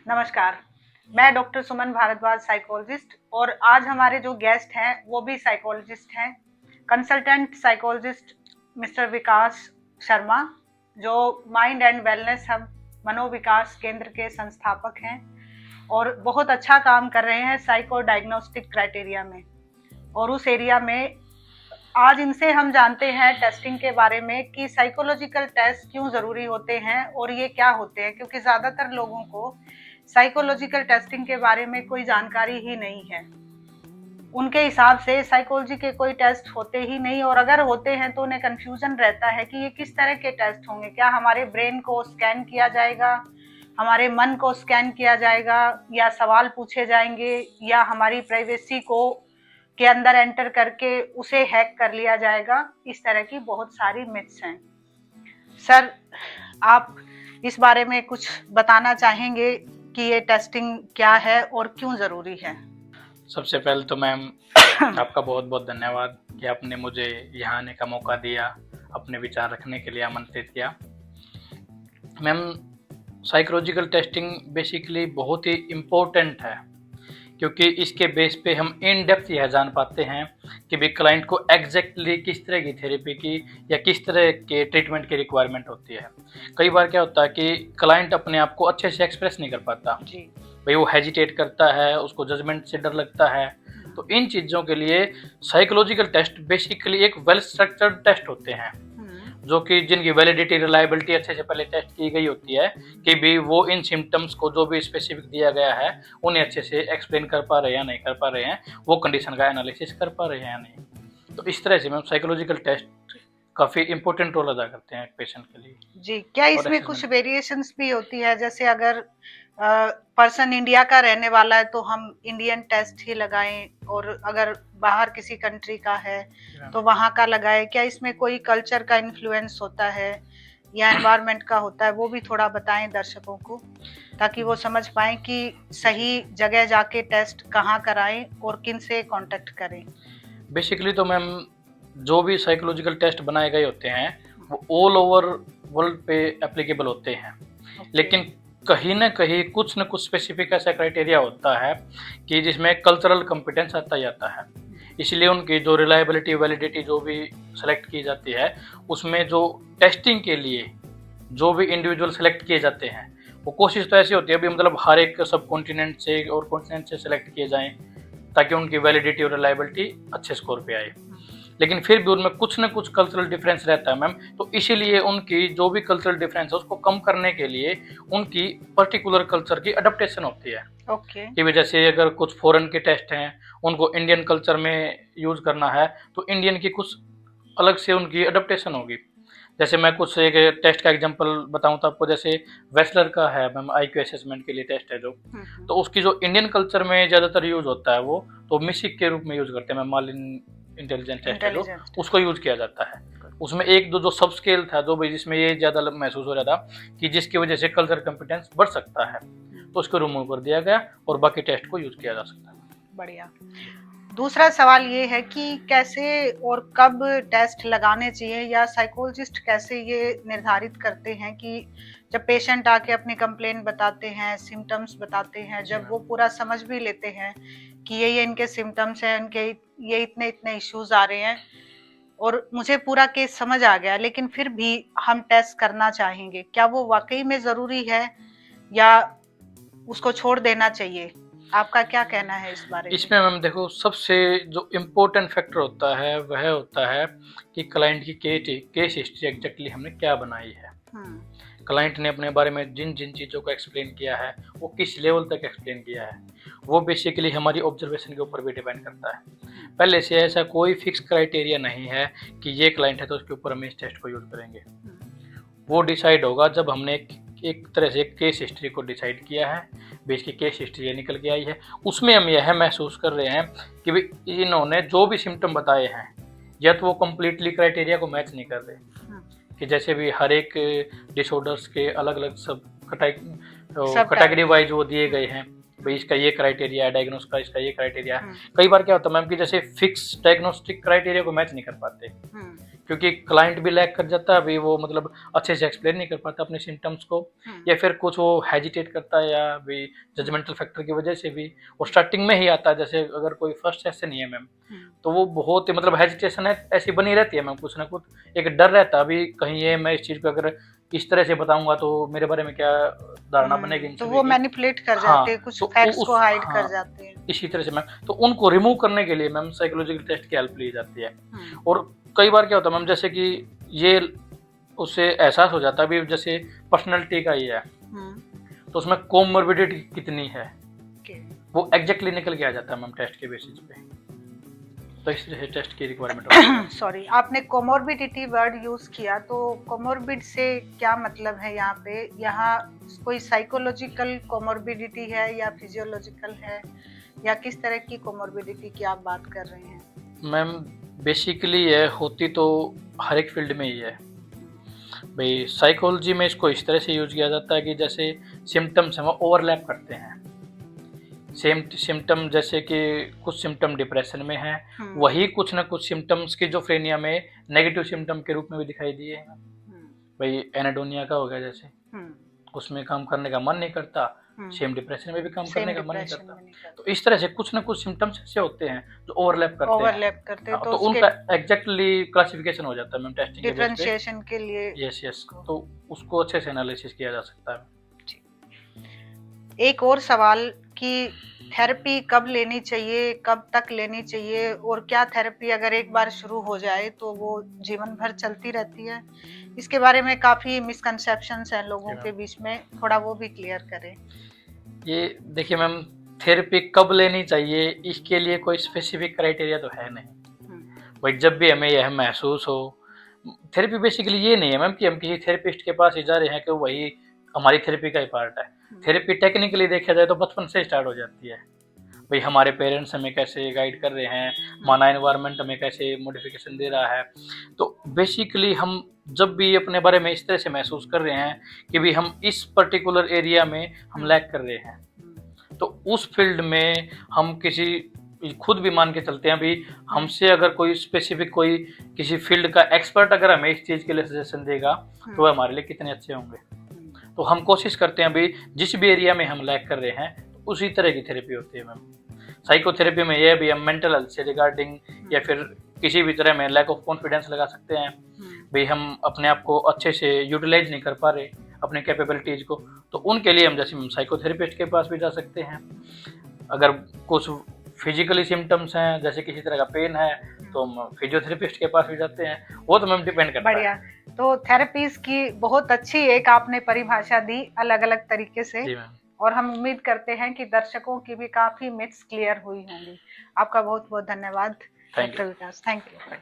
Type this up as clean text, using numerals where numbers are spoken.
नमस्कार। मैं डॉक्टर सुमन भारद्वाज, साइकोलॉजिस्ट, और आज हमारे जो गेस्ट हैं वो भी साइकोलॉजिस्ट हैं। कंसल्टेंट साइकोलॉजिस्ट मिस्टर विकास शर्मा, जो माइंड एंड वेलनेस हब मनोविकास केंद्र के संस्थापक हैं और बहुत अच्छा काम कर रहे हैं साइको डायग्नोस्टिक क्राइटेरिया में। और उस एरिया में आज इनसे हम जानते हैं टेस्टिंग के बारे में कि साइकोलॉजिकल टेस्ट क्यों ज़रूरी होते हैं और ये क्या होते हैं, क्योंकि ज़्यादातर लोगों को साइकोलॉजिकल टेस्टिंग के बारे में कोई जानकारी ही नहीं है। उनके हिसाब से साइकोलॉजी के कोई टेस्ट होते ही नहीं, और अगर होते हैं तो उन्हें कंफ्यूजन रहता है कि ये किस तरह के टेस्ट होंगे। क्या हमारे ब्रेन को स्कैन किया जाएगा, हमारे मन को स्कैन किया जाएगा, या सवाल पूछे जाएंगे, या हमारी प्राइवेसी को के अंदर एंटर करके उसे हैक कर लिया जाएगा। इस तरह की बहुत सारी मिथ्स हैं। सर, आप इस बारे में कुछ बताना चाहेंगे कि ये टेस्टिंग क्या है और क्यों ज़रूरी है? सबसे पहले तो मैम आपका बहुत बहुत धन्यवाद कि आपने मुझे यहाँ आने का मौका दिया, अपने विचार रखने के लिए आमंत्रित किया। मैम, साइकोलॉजिकल टेस्टिंग बेसिकली बहुत ही इम्पोर्टेंट है, क्योंकि इसके बेस पे हम इन डेप्थ यह जान पाते हैं कि भी क्लाइंट को एग्जैक्टली किस तरह की थेरेपी की या किस तरह के ट्रीटमेंट की रिक्वायरमेंट होती है। कई बार क्या होता है कि क्लाइंट अपने आप को अच्छे से एक्सप्रेस नहीं कर पाता जी। भाई वो हेजिटेट करता है, उसको जजमेंट से डर लगता है। तो इन चीज़ों के लिए साइकोलॉजिकल टेस्ट बेसिकली एक वेल स्ट्रक्चर्ड टेस्ट होते हैं, जो कि जिनकी वैलिडिटी रिलायबिलिटी अच्छे से पहले टेस्ट की गई होती है कि भी वो इन सिम्टम्स को जो भी स्पेसिफिक दिया गया है उन्हें अच्छे से एक्सप्लेन कर पा रहे हैं या नहीं कर पा रहे हैं, वो कंडीशन का एनालिसिस कर पा रहे हैं या नहीं। तो इस तरह से मैम साइकोलॉजिकल टेस्ट काफ़ी इंपॉर्टेंट रोल अदा करते हैं पेशेंट के लिए जी। क्या इसमें कुछ वेरिएशंस भी होती है? जैसे अगर पर्सन इंडिया का रहने वाला है तो हम इंडियन टेस्ट ही लगाएं, और अगर बाहर किसी कंट्री का है तो वहाँ का लगाएं। क्या इसमें कोई कल्चर का इन्फ्लुएंस होता है या एनवायरनमेंट का होता है? वो भी थोड़ा बताएं दर्शकों को, ताकि वो समझ पाएं कि सही जगह जाके टेस्ट कहाँ कराएं और किन से कांटेक्ट करें। बेसिकली तो मैम जो भी साइकोलॉजिकल टेस्ट बनाए गए होते हैं वो ऑल ओवर वर्ल्ड पे एप्लीकेबल होते हैं, लेकिन कहीं ना कहीं कुछ न कुछ स्पेसिफिक ऐसा क्राइटेरिया होता है कि जिसमें कल्चरल कॉम्पिटेंस आता जाता है। इसलिए उनकी जो रिलायबिलिटी वैलिडिटी जो भी सेलेक्ट की जाती है, उसमें जो टेस्टिंग के लिए जो भी इंडिविजुअल सेलेक्ट किए जाते हैं वो कोशिश तो ऐसी होती है भी मतलब हर एक सब कॉन्टिनेंट से और कॉन्टिनेंट से सेलेक्ट किए जाएं ताकि उनकी वैलिडिटी और रिलायबिलिटी अच्छे स्कोर पे आए। लेकिन फिर भी उनमें कुछ न कुछ कल्चरल डिफरेंस रहता है मैम। तो इसीलिए उनकी जो भी कल्चरल डिफरेंस है उसको कम करने के लिए उनकी पर्टिकुलर कल्चर की अडेप्टेशन होती है। कि भी जैसे अगर कुछ फॉरेन के टेस्ट हैं उनको इंडियन कल्चर में यूज करना है तो इंडियन की कुछ अलग से उनकी अडेप्टेशन होगी। जैसे मैं कुछ एक टेस्ट का एग्जांपल बताऊं तो आपको, जैसे वेस्लर का है मैम, IQ असेसमेंट के लिए टेस्ट है जो, तो उसकी जो इंडियन कल्चर में ज़्यादातर यूज होता है वो तो मिसिक के रूप में यूज करते हैं मैम। मालिन इंटेलिजेंस टेस्ट है जो, उसको यूज किया जाता है। उसमें एक दो जो सब स्केल था जो जिसमें ये ज़्यादा महसूस हो रहा था कि जिसकी वजह से कल्चर कॉम्पिटेंस बढ़ सकता है, तो उसको रिमूव कर दिया गया और बाकी टेस्ट को यूज किया जा सकता है। बढ़िया। दूसरा सवाल ये है कि कैसे और कब टेस्ट लगाने चाहिए, या साइकोलॉजिस्ट कैसे ये निर्धारित करते हैं कि जब पेशेंट आके अपनी कंप्लेन बताते हैं, सिम्टम्स बताते हैं, जब वो पूरा समझ भी लेते हैं कि ये इनके सिम्टम्स हैं, इनके ये इतने इतने इश्यूज आ रहे हैं और मुझे पूरा केस समझ आ गया, लेकिन फिर भी हम टेस्ट करना चाहेंगे, क्या वो वाकई में ज़रूरी है या उसको छोड़ देना चाहिए? आपका क्या कहना है इस बारे में? इसमें मैम देखो, सबसे जो इम्पोर्टेंट फैक्टर होता है वह होता है कि क्लाइंट की केस हिस्ट्री एग्जैक्टली हमने क्या बनाई है। क्लाइंट ने अपने बारे में जिन जिन चीज़ों को एक्सप्लेन किया है वो किस लेवल तक एक्सप्लेन किया है, वो बेसिकली हमारी ऑब्जर्वेशन के ऊपर भी डिपेंड करता है। पहले से ऐसा कोई फिक्स क्राइटेरिया नहीं है कि ये क्लाइंट है तो उसके ऊपर हम इस टेस्ट को यूज़ करेंगे। वो डिसाइड होगा जब हमने एक तरह से केस हिस्ट्री को डिसाइड किया है, भी इसकी केस हिस्ट्री ये निकल के आई है, उसमें हम यह महसूस कर रहे हैं कि भाई इन्होंने जो भी सिम्टम बताए हैं या तो वो कम्प्लीटली क्राइटेरिया को मैच नहीं कर रहे, कि जैसे भी हर एक डिसऑर्डर्स के अलग अलग सब कैटेगरी वाइज वो दिए गए हैं, भाई इसका ये क्राइटेरिया है, डायग्नोस का इसका ये क्राइटेरिया है। कई बार क्या होता है मैम कि जैसे फिक्स डायग्नोस्टिक क्राइटेरिया को मैच नहीं कर पाते, क्योंकि क्लाइंट भी लैग कर जाता है, अभी वो मतलब अच्छे से एक्सप्लेन नहीं कर पाता अपने सिम्टम्स को, या फिर कुछ वो हेजिटेट करता है, या भी जजमेंटल फैक्टर की वजह से भी वो स्टार्टिंग में ही आता है। जैसे अगर कोई फर्स्ट सेशन ही है मैम, तो वो बहुत ही मतलब हेजिटेशन है ऐसी बनी रहती है मैम, कुछ ना कुछ एक डर रहता है, अभी कहीं ये मैं इस चीज़ को अगर इस तरह से बताऊंगा तो मेरे बारे में क्या धारणा बनेगी, तो वो मैनिपुलेट कर जाते हैं, कुछ फैक्ट्स को हाइड कर जाते हैं। इसी तरह से मैम, तो उनको रिमूव करने के लिए मैम साइकोलॉजिकल टेस्ट की हेल्प ली जाती है। और कई बार क्या होता है मैम, जैसे कि ये उससे एहसास हो जाता है, अभी जैसे पर्सनैलिटी का ही है, तो उसमें कोमोर्बिडिटी कितनी है वो एग्जैक्टली निकल के आ जाता है मैम टेस्ट के बेसिस पे। तो इस तरह से टेस्ट की रिक्वायरमेंट होती है। सॉरी, आपने कोमोर्बिडिटी वर्ड यूज किया, तो कोमोर्बिड से क्या मतलब है यहाँ पे? यहाँ कोई साइकोलॉजिकल कोमोर्बिडिटी है या फिजियोलॉजिकल है, या किस तरह की कोमोर्बिडिटी की आप बात कर रहे हैं? मैम बेसिकली ये होती तो हर एक फील्ड में ही है भाई। साइकोलॉजी में इसको इस तरह से यूज किया जाता है कि जैसे सिम्टम्स हैं वो ओवरलैप करते हैं। सेम सिम्टम, जैसे कि कुछ सिम्टम डिप्रेशन में है, वही कुछ ना कुछ सिम्टम्स स्किज़ोफ्रेनिया में नेगेटिव सिम्टम के रूप में भी दिखाई दिए हैं भाई। एनाडोनिया का हो गया जैसे, उसमें काम करने का मन नहीं करता, सेम डिप्रेशन में भी काम करने का मन नहीं करता। तो इस तरह से कुछ ना कुछ सिम्टम्स ऐसे होते हैं जो ओवरलैप करते हैं। तो उनका एग्जैक्टली क्लासिफिकेशन हो जाता है मैम टेस्टिंग के डिफरेंशिएशन के लिए। यस, तो उसको अच्छे से एनालिसिस किया जा सकता है। एक और सवाल कि थेरेपी कब लेनी चाहिए, कब तक लेनी चाहिए, और क्या थेरेपी अगर एक बार शुरू हो जाए तो वो जीवन भर चलती रहती है? इसके बारे में काफी मिसकंसेप्शंस हैं लोगों के बीच में, थोड़ा वो भी क्लियर करें। ये देखिए मैम, थेरेपी कब लेनी चाहिए इसके लिए कोई स्पेसिफिक क्राइटेरिया तो है नहीं भाई। जब भी हमें यह महसूस हो, थेरेपी बेसिकली ये नहीं है मैम कि हम किसी थेरेपिस्ट के पास ही जा रहे हैं कि वही हमारी थेरेपी का ही पार्ट है। थेरेपी टेक्निकली देखा जाए तो बचपन से स्टार्ट हो जाती है भाई। हमारे पेरेंट्स हमें कैसे गाइड कर रहे हैं, हमारा एनवायरनमेंट हमें कैसे मॉडिफिकेशन दे रहा है। तो बेसिकली हम जब भी अपने बारे में इस तरह से महसूस कर रहे हैं कि भी हम इस पर्टिकुलर एरिया में हम लैग कर रहे हैं, तो उस फील्ड में हम किसी खुद भी मान के चलते हैं भी, हमसे अगर कोई स्पेसिफिक कोई किसी फील्ड का एक्सपर्ट अगर हमें इस चीज़ के लिए सजेशन देगा तो वह हमारे लिए कितने अच्छे होंगे। तो हम कोशिश करते हैं भी जिस भी एरिया में हम लैग कर रहे हैं उसी तरह की थेरेपी होती है मैम। साइकोथेरेपी में यह भी हम मेंटल हेल्थ से रिगार्डिंग या फिर किसी भी तरह में लैक ऑफ कॉन्फिडेंस लगा सकते हैं भाई, हम अपने आप को अच्छे से यूटिलाइज नहीं कर पा रहे अपने कैपेबिलिटीज को, तो उनके लिए हम जैसे साइकोथेरेपिस्ट के पास भी जा सकते हैं। अगर कुछ फिजिकली सिम्टम्स हैं, जैसे किसी तरह का पेन है, तो हम फिजियोथेरेपिस्ट के पास भी जाते हैं। वो तो मैम डिपेंड करता है। बढ़िया, तो थेरेपीज की बहुत अच्छी एक आपने परिभाषा दी अलग अलग तरीके से, और हम उम्मीद करते हैं कि दर्शकों की भी काफी मिथ्स क्लियर हुई होंगी। आपका बहुत बहुत धन्यवाद डॉक्टर विकास। Thank you.